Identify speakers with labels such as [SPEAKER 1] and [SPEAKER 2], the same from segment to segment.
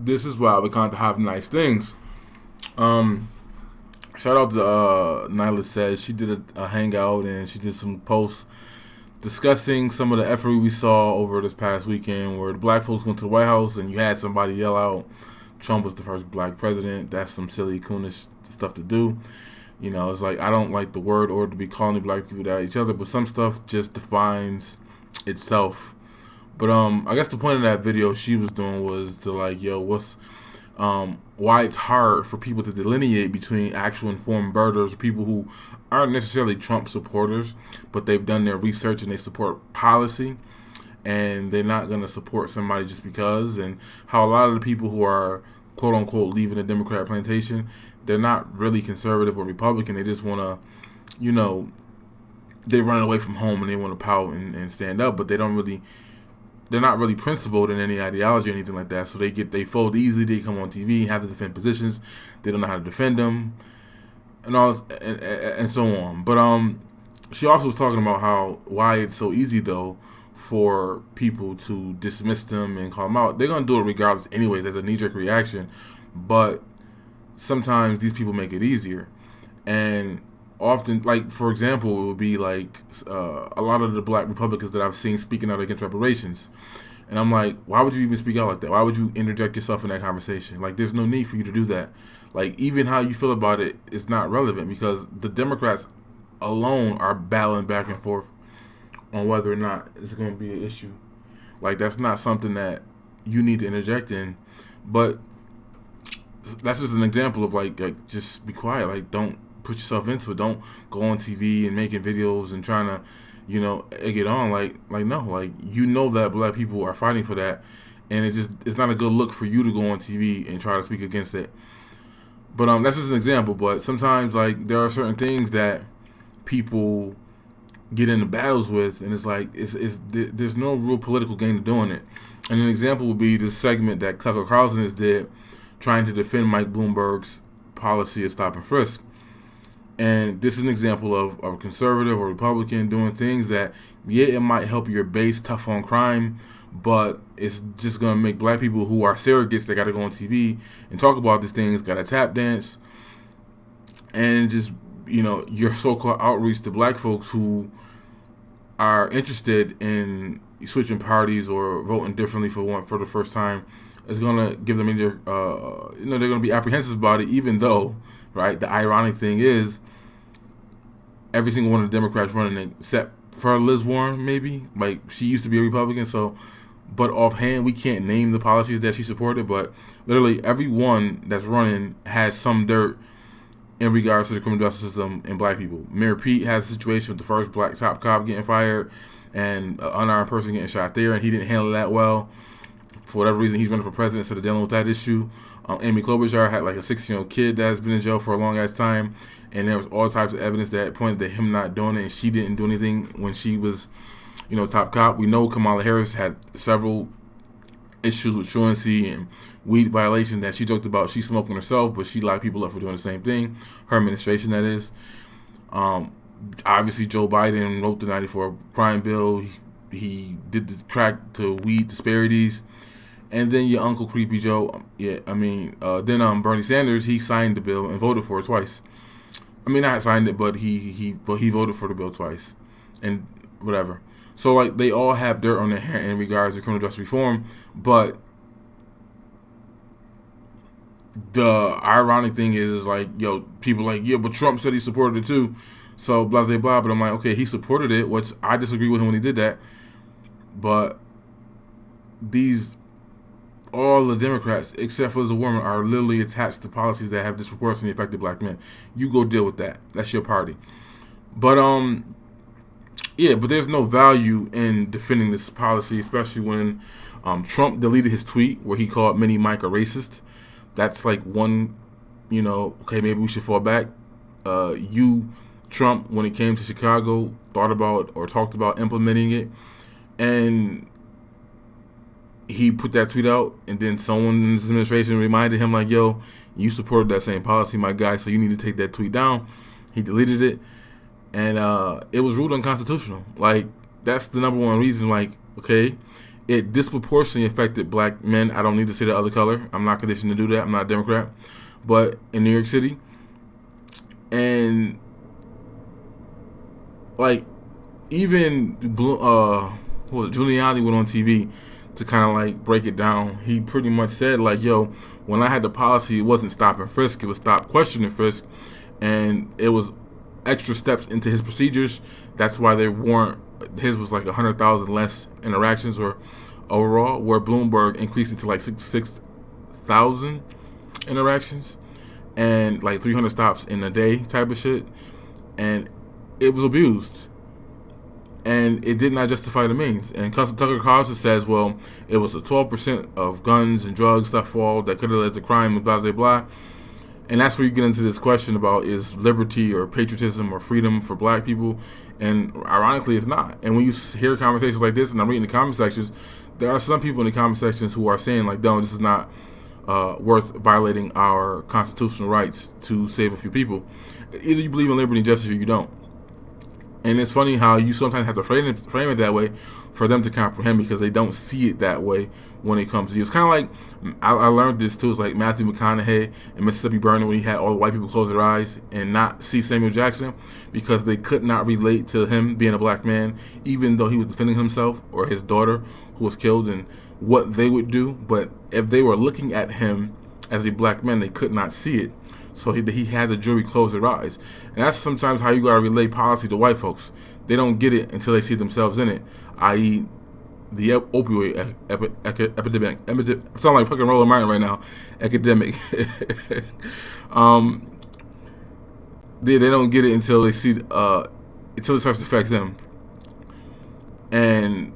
[SPEAKER 1] this is why we can't have nice things. Um, Shout out to Nyla says she did a hangout and she did some posts discussing some of the effort we saw over this past weekend where the black folks went to the White House and you had somebody yell out Trump was the first black president. That's some silly coonish stuff to do. You know, it's like I don't like the word or to be calling the black people at each other, but some stuff just defines itself. But I guess the point of that video she was doing was to like, yo, what's why it's hard for people to delineate between actual informed voters, people who aren't necessarily Trump supporters, but they've done their research and they support policy, and they're not going to support somebody just because, and how a lot of the people who are quote-unquote leaving the Democrat plantation, they're not really conservative or Republican. They just want to, you know, they run away from home and they want to pout and stand up, but they're not really principled in any ideology or anything like that. So they fold easily. They come on TV, have to defend positions. They don't know how to defend them, and all and so on. But she also was talking about why it's so easy though for people to dismiss them and call them out. They're gonna do it regardless, anyways, as a knee-jerk reaction. But sometimes these people make it easier, and often, like for example, it would be like a lot of the black Republicans that I've seen speaking out against reparations, and I'm like, why would you even speak out like that? Why would you interject yourself in that conversation? Like, there's no need for you to do that. Like, even how you feel about it is not relevant because the Democrats alone are battling back and forth on whether or not it's going to be an issue. Like, that's not something that you need to interject in. But that's just an example of like just be quiet. Like, don't put yourself into it. Don't go on TV and making videos and trying to, you know, egg it on. Like no, like you know that black people are fighting for that, and it's not a good look for you to go on TV and try to speak against it. But that's just an example. But sometimes like there are certain things that people get into battles with, and it's like there's no real political gain to doing it. And an example would be this segment that Tucker Carlson has did, trying to defend Mike Bloomberg's policy of stop and frisk. And this is an example of a conservative or Republican doing things that, yeah, it might help your base tough on crime, but it's just going to make black people who are surrogates that got to go on TV and talk about these things, got to tap dance, and just, you know, your so-called outreach to black folks who are interested in switching parties or voting differently for the first time is going to give them either, you know, they're going to be apprehensive about it, even though, right, the ironic thing is every single one of the Democrats running, except for Liz Warren, maybe, like she used to be a Republican, so, but offhand, we can't name the policies that she supported, but literally everyone that's running has some dirt in regards to the criminal justice system and black people. Mayor Pete has a situation with the first black top cop getting fired and an unarmed person getting shot there, and he didn't handle that well. For whatever reason, he's running for president instead of dealing with that issue. Amy Klobuchar had like a 16-year-old kid that has been in jail for a long ass time, and there was all types of evidence that pointed to him not doing it, and she didn't do anything when she was, you know, top cop. We know Kamala Harris had several issues with truancy and weed violations that she joked about. She's smoking herself, but she locked people up for doing the same thing. Her administration, that is. Obviously, Joe Biden wrote the 94 crime bill. He did the crack to weed disparities. And then your Uncle Creepy Joe, then Bernie Sanders, he signed the bill and voted for it twice. I mean, not signed it, but he voted for the bill twice, and whatever. So like they all have dirt on their hair in regards to criminal justice reform. But the ironic thing is like, yo, people like, yeah, but Trump said he supported it too, so blah blah blah. But I'm like, okay, he supported it, which I disagree with him when he did that. But all the Democrats, except for the woman, are literally attached to policies that have disproportionately affected black men. You go deal with that. That's your party. But yeah, but there's no value in defending this policy, especially when Trump deleted his tweet where he called Mini Mike a racist. That's like one, you know, okay, maybe we should fall back. Trump, when it came to Chicago, thought about or talked about implementing it, and he put that tweet out, and then someone in his administration reminded him like, yo, you supported that same policy, my guy, so you need to take that tweet down. He deleted it, and it was ruled unconstitutional. Like, that's the number one reason. Like, okay, it disproportionately affected black men. I don't need to say the other color. I'm not conditioned to do that. I'm not a Democrat. But in New York City, and like even Giuliani went on TV to kind of like break it down. He pretty much said like, yo, when I had the policy, it wasn't stop and frisk, it was stop, question, and frisk, and it was extra steps into his procedures. That's why they weren't. His was like 100,000 less interactions or overall, where Bloomberg increased it to like 6,000 interactions and like 300 stops in a day type of shit, and it was abused. And it did not justify the means. And Tucker Carlson says, well, it was a 12% of guns and drugs stuff fall that could have led to crime, blah, blah, blah. And that's where you get into this question about is liberty or patriotism or freedom for black people. And ironically, it's not. And when you hear conversations like this, and I'm reading the comment sections, there are some people in the comment sections who are saying, like, no, this is not worth violating our constitutional rights to save a few people. Either you believe in liberty and justice or you don't. And it's funny how you sometimes have to frame it that way for them to comprehend, because they don't see it that way when it comes to you. It's kind of like, I learned this too, it's like Matthew McConaughey in Mississippi Burning, when he had all the white people close their eyes and not see Samuel Jackson because they could not relate to him being a black man, even though he was defending himself or his daughter who was killed, and what they would do. But if they were looking at him as a black man, they could not see it. So he had the jury close their eyes. And that's sometimes how you got to relay policy to white folks. They don't get it until they see themselves in it, i.e. the opioid epidemic. I'm sounding like fucking Roland Martin right now. Epidemic. They don't get it until they see, until it starts to affect them. And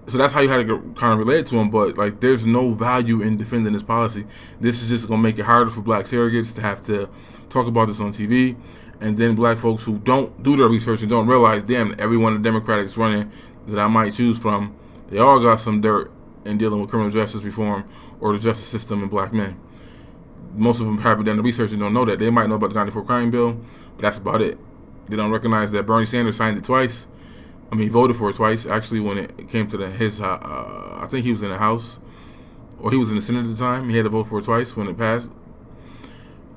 [SPEAKER 1] so that's how you had to kind of relate to them. But like, there's no value in defending this policy. This is just going to make it harder for black surrogates to have to talk about this on TV. And then black folks who don't do their research and don't realize, damn, everyone the Democrats running that I might choose from, they all got some dirt in dealing with criminal justice reform or the justice system and black men. Most of them haven't done the research and don't know that. They might know about the 94 crime bill, but that's about it. They don't recognize that Bernie Sanders signed it twice. I mean, he voted for it twice. Actually, when it came to I think he was in the House, or he was in the Senate at the time. He had to vote for it twice when it passed.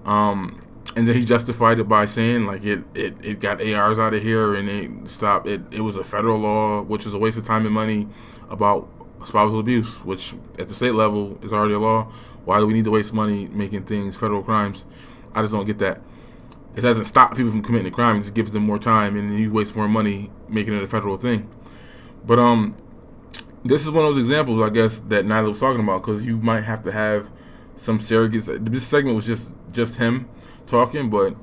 [SPEAKER 1] And then he justified it by saying, like, it got ARs out of here and they stopped it. It was a federal law, which is a waste of time and money, about spousal abuse, which at the state level is already a law. Why do we need to waste money making things federal crimes? I just don't get that. It doesn't stop people from committing a crime. It just gives them more time, and you waste more money making it a federal thing. But this is one of those examples, I guess, that Nyla was talking about, because you might have to have some surrogates. This segment was just him talking, but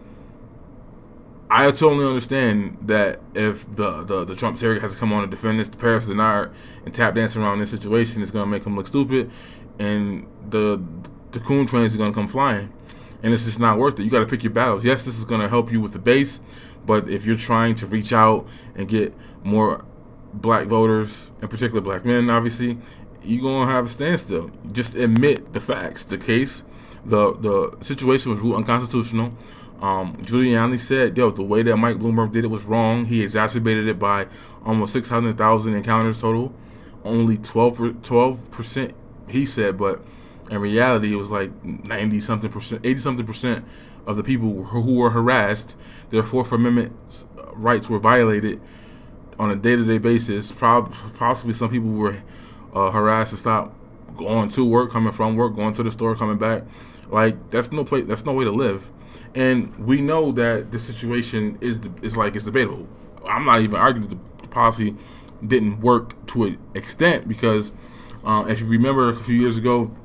[SPEAKER 1] I totally understand that if the Trump surrogate has to come on and defend this, the Paris denier, and tap dance around this situation, it's going to make him look stupid, and the coon trains are going to come flying. And it's just not worth it. You got to pick your battles. Yes, this is going to help you with the base, but if you're trying to reach out and get more black voters, in particular black men, obviously, you're going to have a standstill. Just admit the facts. The case, the situation was ruled unconstitutional. Giuliani said, yo, the way that Mike Bloomberg did it was wrong. He exacerbated it by almost 600,000 encounters total. Only 12%, he said, but in reality, it was like 90-something percent, 80-something percent of the people who were harassed, their Fourth Amendment rights were violated on a day-to-day basis. Possibly some people were harassed to stop going to work, coming from work, going to the store, coming back. Like, that's no way to live. And we know that the situation is debatable. I'm not even arguing that the policy didn't work to an extent, because if you remember a few years ago,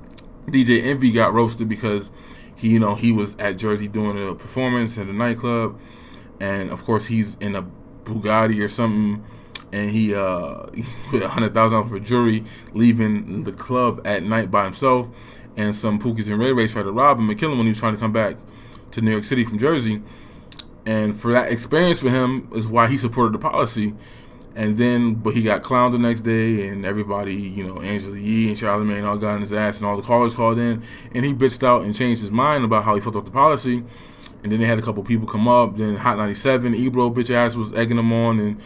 [SPEAKER 1] DJ Envy got roasted because he was at Jersey doing a performance at a nightclub, and of course he's in a Bugatti or something, and he put $100,000 for a jury, leaving the club at night by himself, and some Pookies and Ray Rays tried to rob him and kill him when he was trying to come back to New York City from Jersey. And for that experience for him is why he supported the policy. But he got clowned the next day, and everybody, Angela Yee and Charlamagne all got in his ass, and all the callers called in, and he bitched out and changed his mind about how he felt about the policy. And then they had a couple people come up. Then Hot 97, Ebro bitch ass was egging him on, and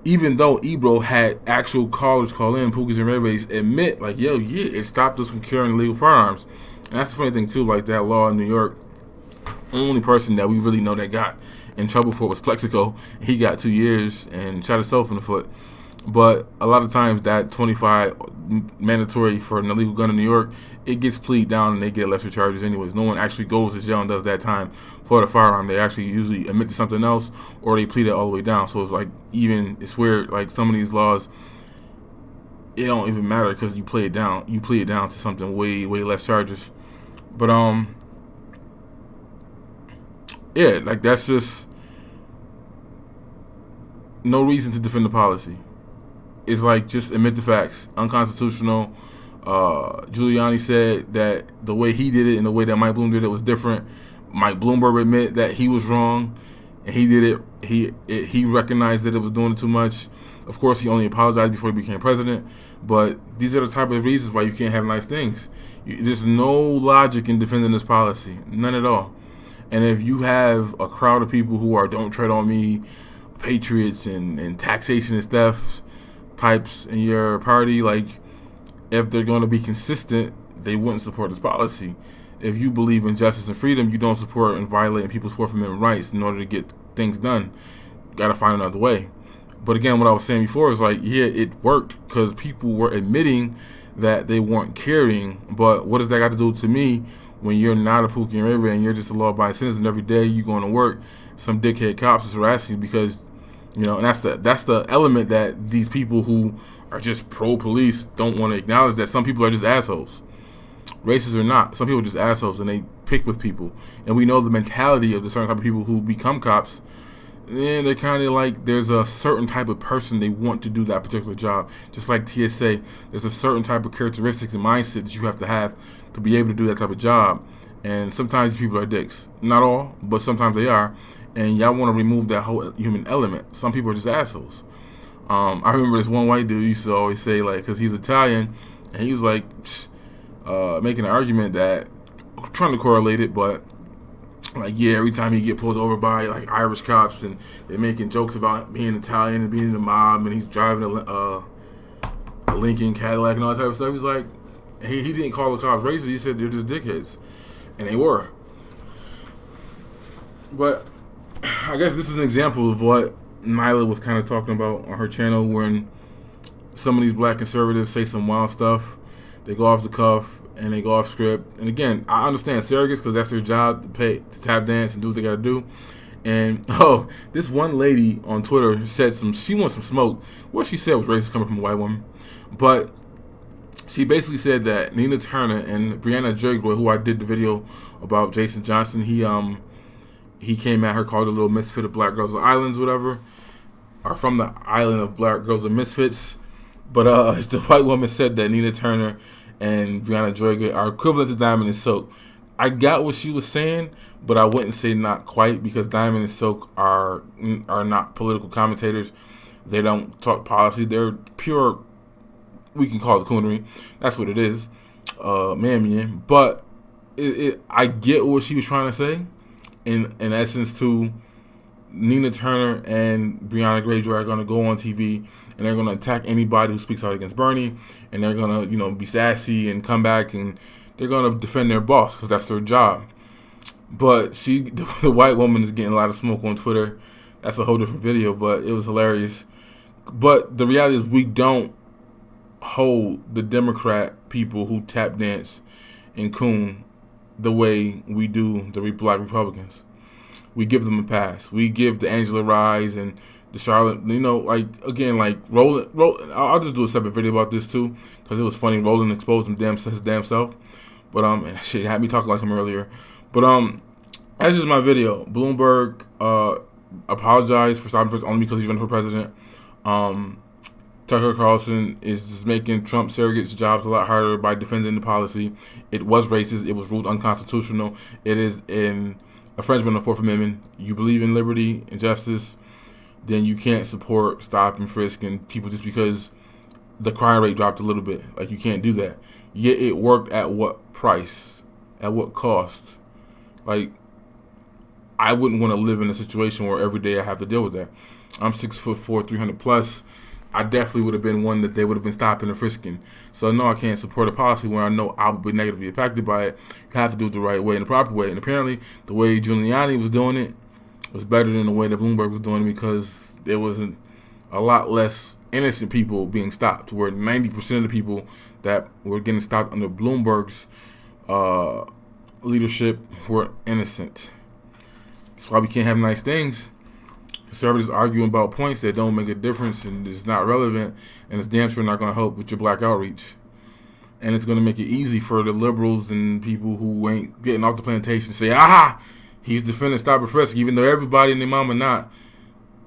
[SPEAKER 1] even though Ebro had actual callers call in, Pookies and Ray Rays admit, like, yo, yeah, it stopped us from carrying illegal firearms. And that's the funny thing, too, like that law in New York, the only person that we really know that got in trouble for it was Plexico. He got 2 years and shot himself in the foot. But a lot of times that 25 mandatory for an illegal gun in New York, it gets plead down and they get lesser charges anyways. No one actually goes to jail and does that time for the firearm. They actually usually admit to something else or they plead it all the way down. So it's like, even, it's weird, like some of these laws, it don't even matter because you play it down. You plead it down to something way less charges. But yeah, like that's just no reason to defend the policy. It's like, just admit the facts. Unconstitutional. Giuliani said that the way he did it and the way that Mike Bloomberg did it was different. Mike Bloomberg admitted that he was wrong, and he did it. He recognized that it was doing it too much. Of course, he only apologized before he became president. But these are the type of reasons why you can't have nice things. There's no logic in defending this policy, none at all. And if you have a crowd of people who are "don't tread on me," patriots and taxation and theft types in your party, like, if they're going to be consistent, they wouldn't support this policy. If you believe in justice and freedom, you don't support and violating people's Fourth Amendment rights in order to get things done. Got to find another way. But again, what I was saying before is like, yeah, it worked because people were admitting that they weren't carrying. But what does that got to do to me when you're not a Pookie and Ray Ray and you're just a law-abiding citizen? Every day you going to work, some dickhead cops is harassing you because, you know, and that's the element that these people who are just pro-police don't want to acknowledge, that some people are just assholes. Racist or not, some people are just assholes and they pick with people. And we know the mentality of the certain type of people who become cops. And they're kind of like, there's a certain type of person they want to do that particular job. Just like TSA, there's a certain type of characteristics and mindset that you have to be able to do that type of job. And sometimes these people are dicks. Not all, but sometimes they are. And y'all want to remove that whole human element. Some people are just assholes. I remember this one white dude used to always say, like, because he's Italian, and he was like making an argument that, trying to correlate it, but like, yeah, every time he get pulled over by like Irish cops and they're making jokes about being Italian and being in the mob, and he's driving a Lincoln Cadillac and all that type of stuff. He's like, he didn't call the cops racist. He said they're just dickheads, and they were. But I guess this is an example of what Nyla was kind of talking about on her channel, when some of these black conservatives say some wild stuff, they go off the cuff and they go off script. And again, I understand surrogates because that's their job, to tap dance and do what they gotta do. And this one lady on Twitter said she wants some smoke. What she said was racist coming from a white woman, but she basically said that Nina Turner and Breonna Taylor, who I did the video about Jason Johnson, he came at her, called her a little misfit of Black Girls of Islands, whatever, or from the island of Black Girls of Misfits. But the white woman said that Nina Turner and Breonna Taylor are equivalent to Diamond and Silk. I got what she was saying, but I wouldn't say not quite, because Diamond and Silk are not political commentators. They don't talk policy. They're pure, we can call it coonery. That's what it is, man. But I get what she was trying to say. In essence, to Nina Turner and Breonna Taylor are going to go on TV and they're going to attack anybody who speaks out against Bernie, and they're going to, be sassy and come back and they're going to defend their boss because that's their job. But the white woman is getting a lot of smoke on Twitter. That's a whole different video, but it was hilarious. But the reality is, we don't hold the Democrat people who tap dance and coon the way we do the black Republicans. We give them a pass. We give the Angela Rye's and the Charlotte, Roland. I'll just do a separate video about this too, because it was funny. Roland exposed his damn self. But shit had me talking like him earlier. But that's just my video. Bloomberg apologized for stop-and-frisk only because he's running for president. Tucker Carlson is just making Trump surrogates' jobs a lot harder by defending the policy. It was racist. It was ruled unconstitutional. It is an infringement of the Fourth Amendment. You believe in liberty and justice, then you can't support stop and frisk and people just because the crime rate dropped a little bit. Like, you can't do that. Yet it worked at what price? At what cost? Like, I wouldn't want to live in a situation where every day I have to deal with that. I'm 6'4", 300 plus. I definitely would have been one that they would have been stopping and frisking. So no, I can't support a policy where I know I would be negatively impacted by it. You have to do it the right way and the proper way. And apparently, the way Giuliani was doing it was better than the way that Bloomberg was doing it, because there wasn't a lot less innocent people being stopped, where 90% of the people that were getting stopped under Bloomberg's leadership were innocent. That's why we can't have nice things. Conservatives arguing about points that don't make a difference and is not relevant, and it's damn sure not going to help with your black outreach. And it's going to make it easy for the liberals and people who ain't getting off the plantation to say, aha, he's defending stop and frisk, even though everybody and their mama not.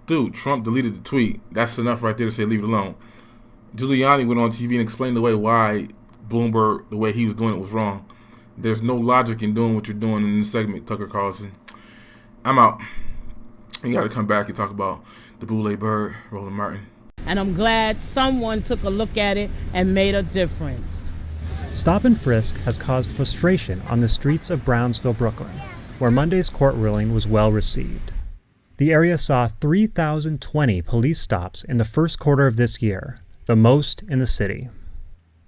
[SPEAKER 1] Dude, Trump deleted the tweet. That's enough right there to say leave it alone. Giuliani went on TV and explained the why Bloomberg, the way he was doing it, was wrong. There's no logic in doing what you're doing in this segment, Tucker Carlson. I'm out. You got to come back and talk about the Boule Bird, Roland Martin.
[SPEAKER 2] And I'm glad someone took a look at it and made a difference.
[SPEAKER 3] Stop and frisk has caused frustration on the streets of Brownsville, Brooklyn, where Monday's court ruling was well received. The area saw 3,020 police stops in the first quarter of this year, the most in the city.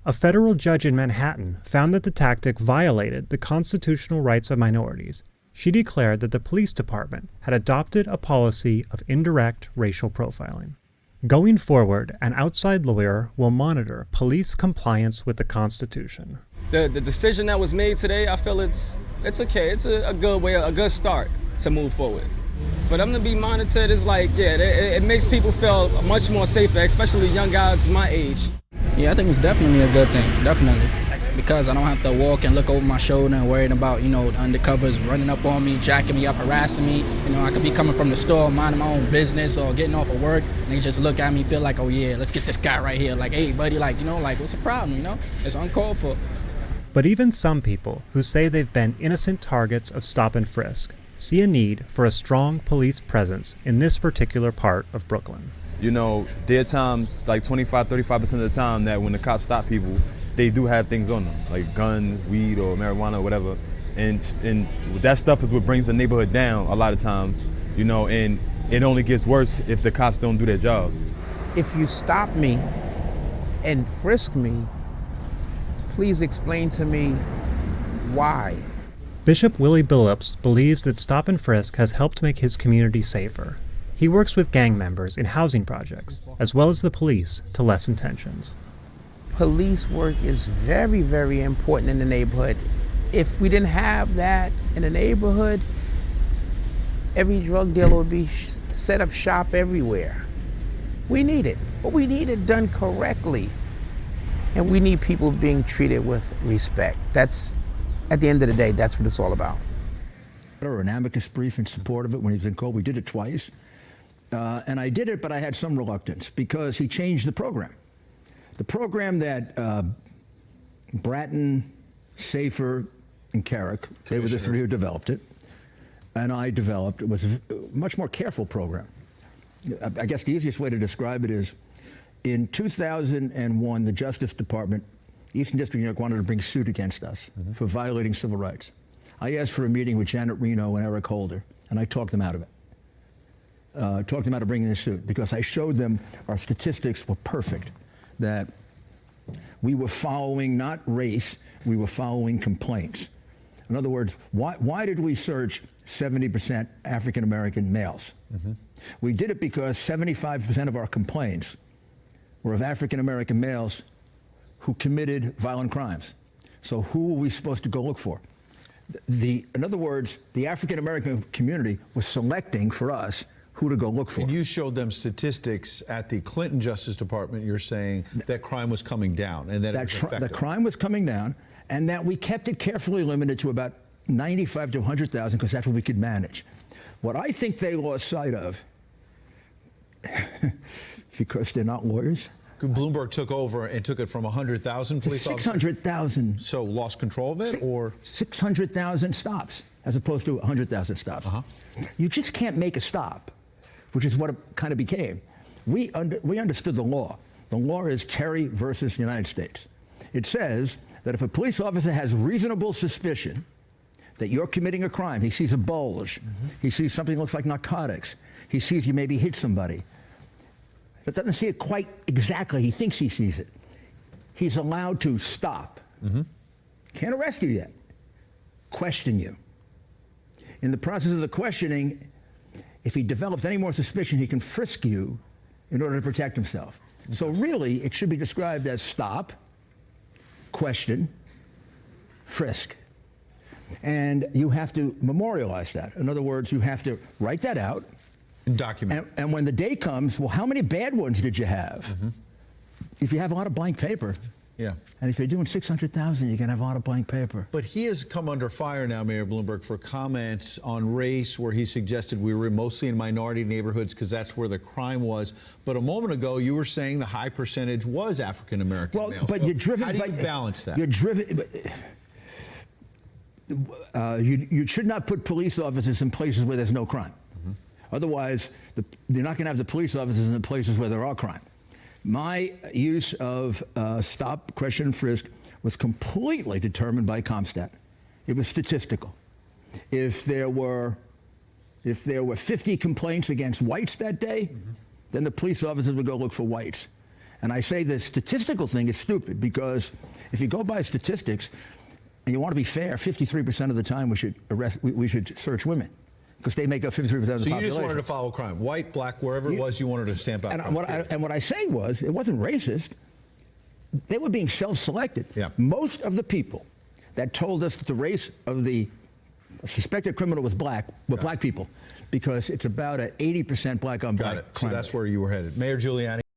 [SPEAKER 3] A federal judge in Manhattan found that the tactic violated the constitutional rights of minorities. She declared that the police department had adopted a policy of indirect racial profiling. Going forward, an outside lawyer will monitor police compliance with the Constitution.
[SPEAKER 4] The decision that was made today, I feel it's okay. It's a good way, a good start to move forward. For them to be monitored is like, yeah, it makes people feel much more safer, especially young guys my age.
[SPEAKER 5] Yeah, I think it's definitely a good thing, definitely. Because I don't have to walk and look over my shoulder and worrying about, undercovers running up on me, jacking me up, harassing me. I could be coming from the store, minding my own business or getting off of work, and they just look at me, feel like, oh yeah, let's get this guy right here. Like, hey buddy, what's the problem, It's uncalled for.
[SPEAKER 3] But even some people who say they've been innocent targets of stop and frisk see a need for a strong police presence in this particular part of Brooklyn.
[SPEAKER 6] There are times, like 25-35% of the time, that when the cops stop people, they do have things on them, like guns, weed, or marijuana, or whatever. And that stuff is what brings the neighborhood down a lot of times, and it only gets worse if the cops don't do their job.
[SPEAKER 7] If you stop me and frisk me, please explain to me why.
[SPEAKER 3] Bishop Willie Billups believes that stop and frisk has helped make his community safer. He works with gang members in housing projects, as well as the police, to lessen tensions.
[SPEAKER 7] Police work is very, very important in the neighborhood. If we didn't have that in the neighborhood, every drug dealer would be set up shop everywhere. We need it, but we need it done correctly. And we need people being treated with respect. That's, at the end of the day, that's what it's all about.
[SPEAKER 8] An amicus brief in support of it when he's been called. We did it twice. And I did it, but I had some reluctance because he changed the program. The program that Bratton, Safer, and Carrick, they were the three who developed it, and I developed, it was a much more careful program. I guess the easiest way to describe it is, in 2001, the Justice Department, Eastern District of New York, wanted to bring suit against us for violating civil rights. I asked for a meeting with Janet Reno and Eric Holder, and I talked them out of it. Talked them out of bringing the suit because I showed them our statistics were perfect, that we were following not race, we were following complaints. In other words, why did we search 70% African-American males? We did it because 75% of our complaints were of African-American males who committed violent crimes. So who were we supposed to go look for? In other words, the African-American community was selecting for us who to go look for.
[SPEAKER 9] And you showed them statistics at the Clinton Justice Department. You're saying that crime was coming down and that it was effective.
[SPEAKER 8] The crime was coming down, and that we kept it carefully limited to about 95 to 100,000 because that's what we could manage. What I think they lost sight of, because they're not lawyers.
[SPEAKER 9] Bloomberg took over and took it from 100,000 police officers?
[SPEAKER 8] 600,000.
[SPEAKER 9] So lost control of it, or?
[SPEAKER 8] 600,000 stops, as opposed to 100,000 stops. You just can't make a stop, which is what it kind of became. We understood the law. The law is Terry versus United States. It says that if a police officer has reasonable suspicion that you're committing a crime. He sees a bulge. He sees something that looks like narcotics. He sees you maybe hit somebody. But doesn't see it quite exactly. He thinks he sees it. He's allowed to stop. Can't arrest you yet. Question you. In the process of the questioning, if he develops any more suspicion, he can frisk you in order to protect himself. So really, it should be described as stop, question, frisk. And you have to memorialize that. In other words, you have to write that out.
[SPEAKER 9] And document.
[SPEAKER 8] And when the day comes, well, how many bad ones did you have? If you have a lot of blank paper,
[SPEAKER 9] yeah.
[SPEAKER 8] And if you're doing 600,000, you can have a lot of blank paper.
[SPEAKER 9] But he has come under fire now, Mayor Bloomberg, for comments on race where he suggested we were mostly in minority neighborhoods because that's where the crime was. But a moment ago, you were saying the high percentage was African-American
[SPEAKER 8] Well,
[SPEAKER 9] males.
[SPEAKER 8] but
[SPEAKER 9] So
[SPEAKER 8] you're driven
[SPEAKER 9] how do
[SPEAKER 8] by...
[SPEAKER 9] you balance that?
[SPEAKER 8] You're driven... you should not put police officers in places where there's no crime. Otherwise, you're not going to have the police officers in the places where there are crime. My use of stop, question, and frisk was completely determined by CompStat. It was statistical. If there were 50 complaints against whites that day, then the police officers would go look for whites. And I say the statistical thing is stupid because if you go by statistics and you want to be fair, 53% of the time we should search women. Because they make up 53% of the population.
[SPEAKER 9] So you just wanted to follow crime. White, black, wherever it was, you wanted to stamp out crime.
[SPEAKER 8] And what I say was, it wasn't racist. They were being self-selected.
[SPEAKER 9] Yeah.
[SPEAKER 8] Most of the people that told us that the race of the suspected criminal was black were black people. Because it's about an 80% black on black crime.
[SPEAKER 9] So that's where you were headed. Mayor Giuliani.